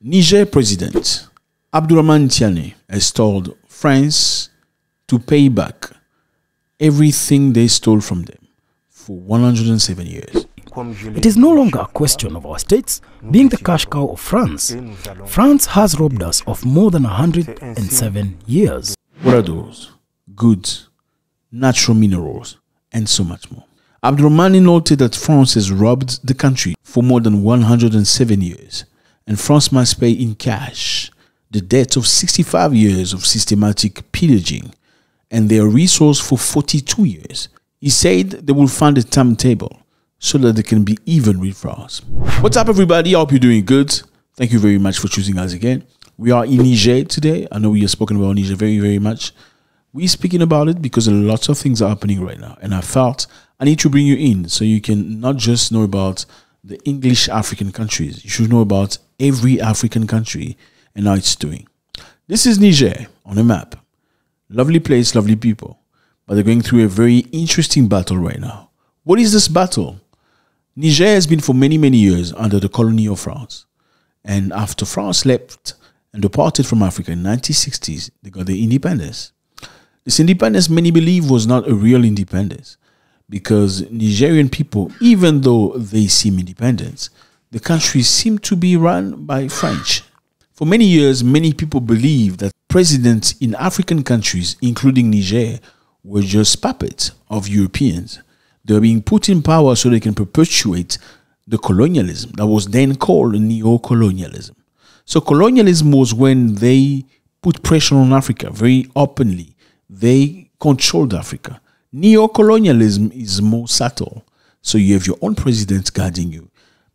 Niger President Abdourahmane Tiani has told France to pay back everything they stole from them for 107 years. It is no longer a question of our states being the cash cow of France. France has robbed us of more than 107 years. What are those? Goods, natural minerals, and so much more. Abdourahmane noted that France has robbed the country for more than 107 years, and France must pay in cash the debt of 65 years of systematic pillaging and their resource for 42 years. He said they will find a timetable so that they can be even with France. What's up, everybody? I hope you're doing good. Thank you very much for choosing us again. We are in Niger today. I know we have spoken about Niger very much. We're speaking about it because lots of things are happening right now, and I felt I need to bring you in so you can not just know about the English African countries. You should know about every African country and how it's doing. This is Niger on a map. Lovely place, lovely people. But they're going through a very interesting battle right now. What is this battle? Niger has been for many years under the colony of France. And after France left and departed from Africa in the 1960s, they got their independence. This independence, many believe, was not a real independence, because Nigerian people, even though they seem independent, the country seemed to be run by French. For many years, many people believed that presidents in African countries, including Niger, were just puppets of Europeans. They were being put in power so they can perpetuate the colonialism that was then called neo-colonialism. So colonialism was when they put pressure on Africa very openly. They controlled Africa. Neo-colonialism is more subtle. So you have your own president guiding you.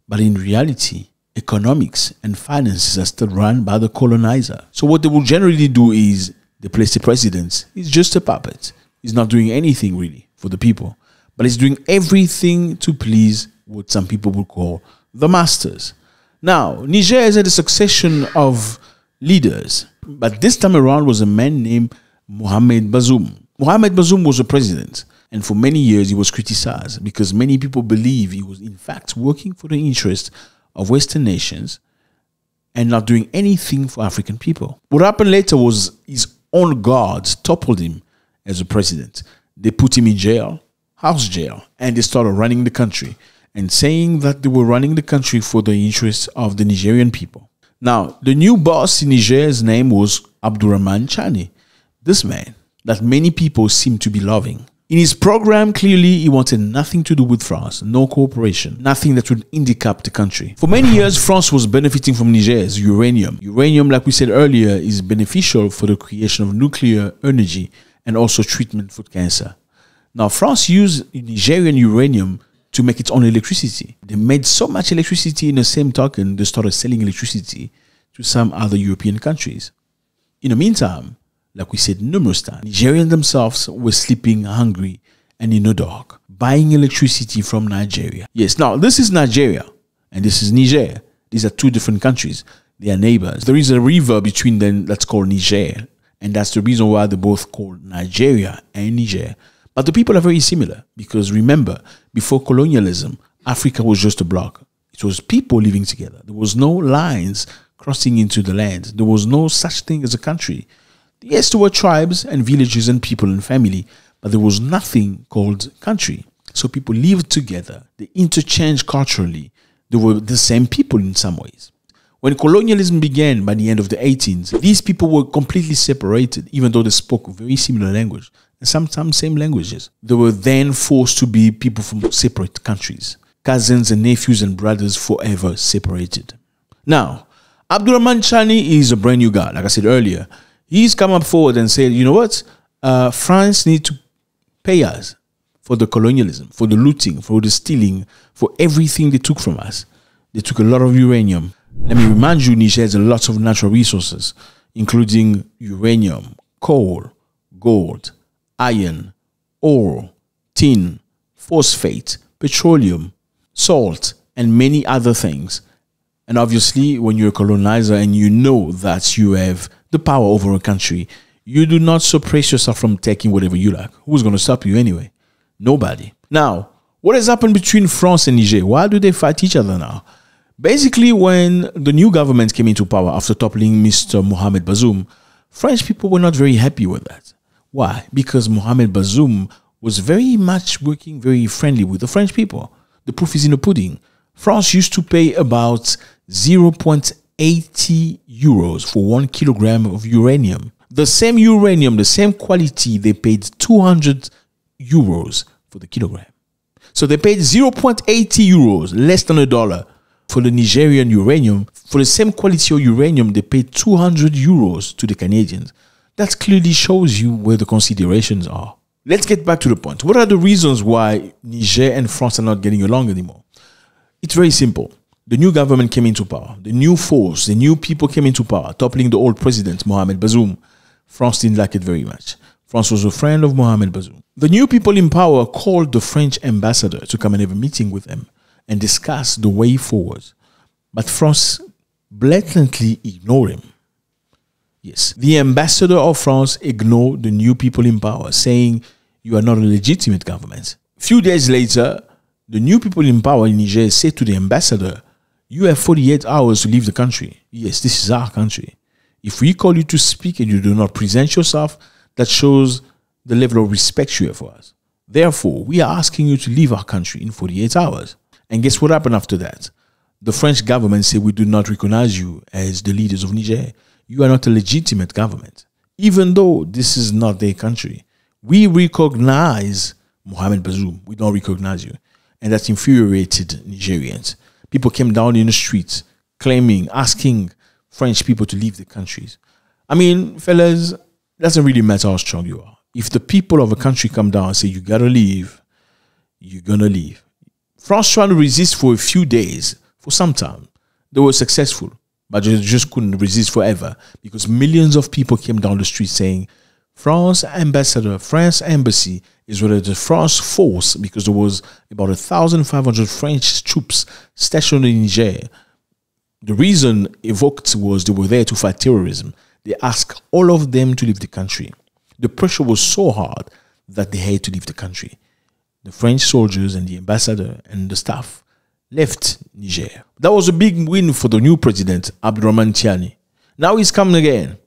But in reality, economics and finances are still run by the colonizer. So what they will generally do is they place the president. He's just a puppet. He's not doing anything really for the people. But he's doing everything to please what some people would call the masters. Now, Niger has had a succession of leaders. But this time around was a man named Mohamed Bazoum. Mohamed Bazoum was a president, and for many years he was criticized because many people believe he was in fact working for the interest of Western nations and not doing anything for African people. What happened later was his own guards toppled him as a president. They put him in jail, house jail, and they started running the country and saying that they were running the country for the interests of the Nigerian people. Now, the new boss in Niger's name was Abdourahmane Tiani. This man that many people seem to be loving. In his program, clearly he wanted nothing to do with France, no cooperation, nothing that would handicap the country. For many years, France was benefiting from Niger's uranium. Uranium, like we said earlier, is beneficial for the creation of nuclear energy and also treatment for cancer. Now, France used Nigerian uranium to make its own electricity. They made so much electricity in the same token, they started selling electricity to some other European countries. In the meantime, like we said numerous times, Nigerians themselves were sleeping hungry and in the dark, buying electricity from Nigeria. Yes, now this is Nigeria and this is Niger. These are two different countries. They are neighbors. There is a river between them that's called Niger, and that's the reason why they're both called Nigeria and Niger. But the people are very similar because remember, before colonialism, Africa was just a block. It was people living together. There was no lines crossing into the land. There was no such thing as a country. Yes, there were tribes and villages and people and family, but there was nothing called country. So people lived together. They interchanged culturally. They were the same people in some ways. When colonialism began by the end of the 18th, these people were completely separated, even though they spoke very similar language and sometimes same languages. They were then forced to be people from separate countries, cousins and nephews and brothers forever separated. Now, Abdourahmane Tiani is a brand new guy, like I said earlier. He's come up forward and said, you know what? France need to pay us for the colonialism, for the looting, for the stealing, for everything they took from us. They took a lot of uranium. Let me remind you, Niger has a lot of natural resources, including uranium, coal, gold, iron, ore, tin, phosphate, petroleum, salt, and many other things. And obviously, when you're a colonizer and you know that you have the power over a country, you do not suppress yourself from taking whatever you like. Who's going to stop you anyway? Nobody. Now, what has happened between France and Niger? Why do they fight each other now? Basically, when the new government came into power after toppling Mr. Mohamed Bazoum, French people were not very happy with that. Why? Because Mohamed Bazoum was very much working very friendly with the French people. The proof is in the pudding. France used to pay about 0.80 euros for 1 kilogram of uranium. The same uranium, the same quality, they paid 200 euros for the kilogram. So they paid 0.80 euros, less than $1. For the Nigerian uranium, for the same quality of uranium, they paid 200 euros to the Canadians. That clearly shows you where the considerations are. Let's get back to the point. What are the reasons why Niger and France are not getting along anymore? It's very simple. The new government came into power. The new force, the new people came into power, toppling the old president, Mohamed Bazoum. France didn't like it very much. France was a friend of Mohamed Bazoum. The new people in power called the French ambassador to come and have a meeting with them and discuss the way forward. But France blatantly ignored him. Yes, the ambassador of France ignored the new people in power, saying, "You are not a legitimate government." A few days later, the new people in power in Niger said to the ambassador, "You have 48 hours to leave the country. Yes, this is our country. If we call you to speak and you do not present yourself, that shows the level of respect you have for us. Therefore, we are asking you to leave our country in 48 hours. And guess what happened after that? The French government said, "We do not recognize you as the leaders of Niger. You are not a legitimate government. Even though this is not their country, we recognize Mohamed Bazoum. We don't recognize you." And that infuriated Nigerians. People came down in the streets claiming, asking French people to leave the countries. I mean, fellas, it doesn't really matter how strong you are. If the people of a country come down and say, "You gotta leave," you're gonna leave. France tried to resist for a few days, for some time. They were successful, but they just couldn't resist forever because millions of people came down the street saying, "France ambassador, France embassy is rather the France force," because there was about 1,500 French troops stationed in Niger. The reason evoked was they were there to fight terrorism. They asked all of them to leave the country. The pressure was so hard that they had to leave the country. The French soldiers and the ambassador and the staff left Niger. That was a big win for the new president, Abdourahmane Tiani. Now he's coming again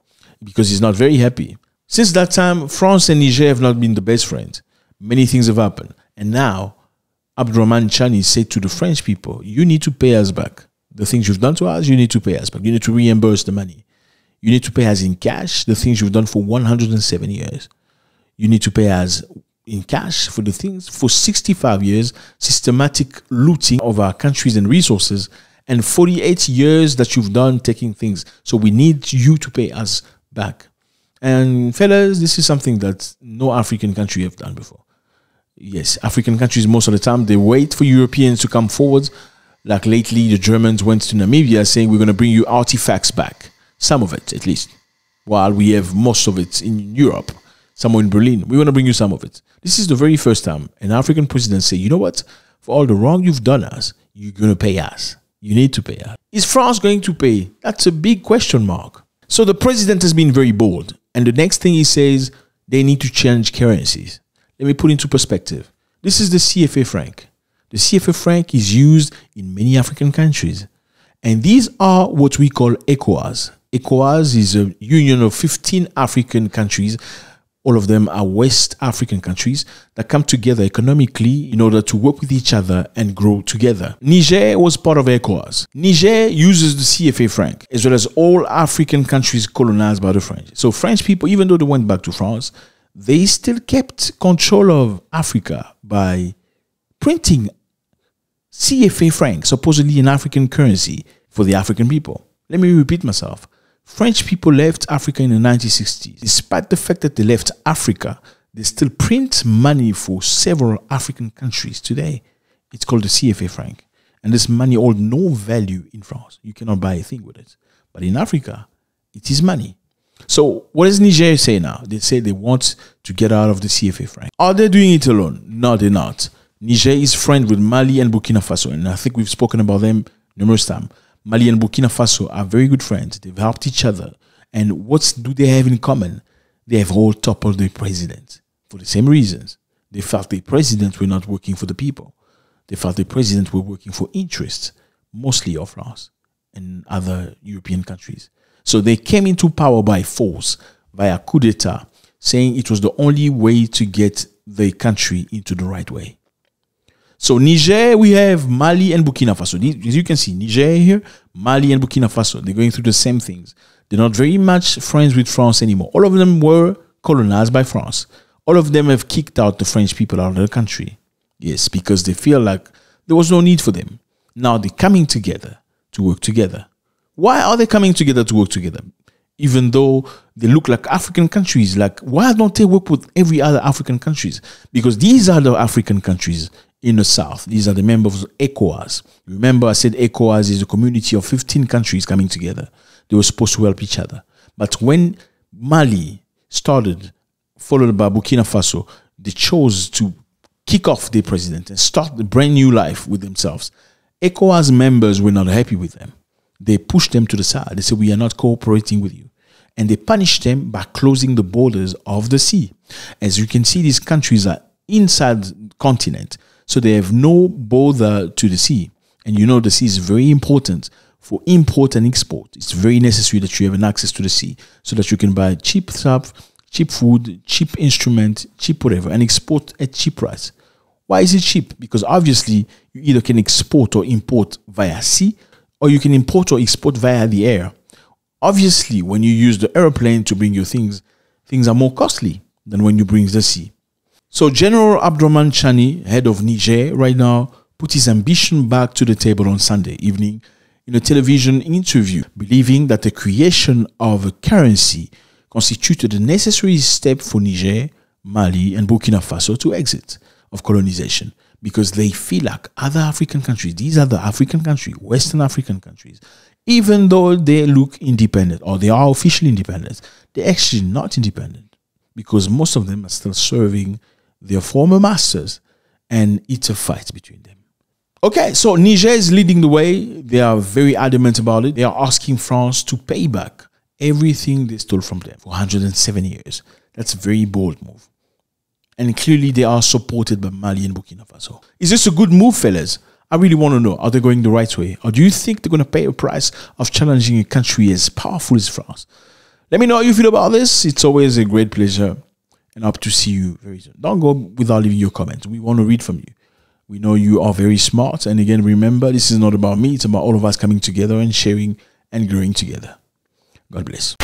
because he's not very happy. Since that time, France and Niger have not been the best friends. Many things have happened. And now, Abdourahmane Tiani said to the French people, "You need to pay us back. The things you've done to us, you need to pay us back. You need to reimburse the money. You need to pay us in cash the things you've done for 107 years. You need to pay us in cash for the things for 65 years, systematic looting of our countries and resources, and 48 years that you've done taking things. So we need you to pay us back." And fellas, this is something that no African country have done before. Yes, African countries, most of the time, they wait for Europeans to come forward. Like lately, the Germans went to Namibia saying, "We're going to bring you artifacts back." Some of it, at least. While we have most of it in Europe, somewhere in Berlin. We want to bring you some of it. This is the very first time an African president say, "You know what? For all the wrong you've done us, you're going to pay us. You need to pay us." Is France going to pay? That's a big question mark. So the president has been very bold. And the next thing he says, they need to change currencies. Let me put into perspective. This is the CFA franc. The CFA franc is used in many African countries. And these are what we call ECOWAS. ECOWAS is a union of 15 African countries. All of them are West African countries that come together economically in order to work with each other and grow together. Niger was part of ECOWAS. Niger uses the CFA franc, as well as all African countries colonized by the French. So French people, even though they went back to France, they still kept control of Africa by printing CFA franc, supposedly an African currency for the African people. Let me repeat myself. French people left Africa in the 1960s. Despite the fact that they left Africa, they still print money for several African countries today. It's called the CFA franc. And this money holds no value in France. You cannot buy a thing with it. But in Africa, it is money. So what does Niger say now? They say they want to get out of the CFA franc. Are they doing it alone? No, they're not. Niger is friends with Mali and Burkina Faso. And I think we've spoken about them numerous times. Mali and Burkina Faso are very good friends. They've helped each other. And what do they have in common? They have all toppled their president for the same reasons. They felt the president were not working for the people. They felt the president were working for interests, mostly of France and other European countries. So they came into power by force, via coup d'etat, saying it was the only way to get the country into the right way. So Niger, we have Mali and Burkina Faso. As you can see, Niger here, Mali and Burkina Faso, they're going through the same things. They're not very much friends with France anymore. All of them were colonized by France. All of them have kicked out the French people out of the country. Yes, because they feel like there was no need for them. Now they're coming together to work together. Why are they coming together to work together? Even though they look like African countries, like why don't they work with every other African countries? Because these are the African countries in the south. These are the members of ECOWAS. Remember I said ECOWAS is a community of 15 countries coming together. They were supposed to help each other. But when Mali started, followed by Burkina Faso, they chose to kick off their president and start a brand new life with themselves. ECOWAS members were not happy with them. They pushed them to the side. They said, we are not cooperating with you. And they punished them by closing the borders of the sea. As you can see, these countries are inside the continent, so they have no border to the sea. And you know the sea is very important for import and export. It's very necessary that you have an access to the sea so that you can buy cheap stuff, cheap food, cheap instrument, cheap whatever, and export at cheap price. Why is it cheap? Because obviously you either can export or import via sea, or you can import or export via the air. Obviously, when you use the airplane to bring your things, things are more costly than when you bring the sea. So General Abdourahmane Chani, head of Niger right now, put his ambition back to the table on Sunday evening in a television interview, believing that the creation of a currency constituted a necessary step for Niger, Mali, and Burkina Faso to exit of colonization, because they feel like other African countries, these are the African countries, Western African countries, even though they look independent or they are officially independent, they're actually not independent, because most of them are still serving their former masters, and it's a fight between them. Okay, so Niger is leading the way. They are very adamant about it. They are asking France to pay back everything they stole from them for 107 years. That's a very bold move. And clearly they are supported by Mali and Burkina Faso. Is this a good move, fellas? I really want to know, are they going the right way? Or do you think they're going to pay a price of challenging a country as powerful as France? Let me know how you feel about this. It's always a great pleasure, and hope to see you very soon. Don't go without leaving your comments. We want to read from you. We know you are very smart. And again, remember, this is not about me. It's about all of us coming together and sharing and growing together. God bless.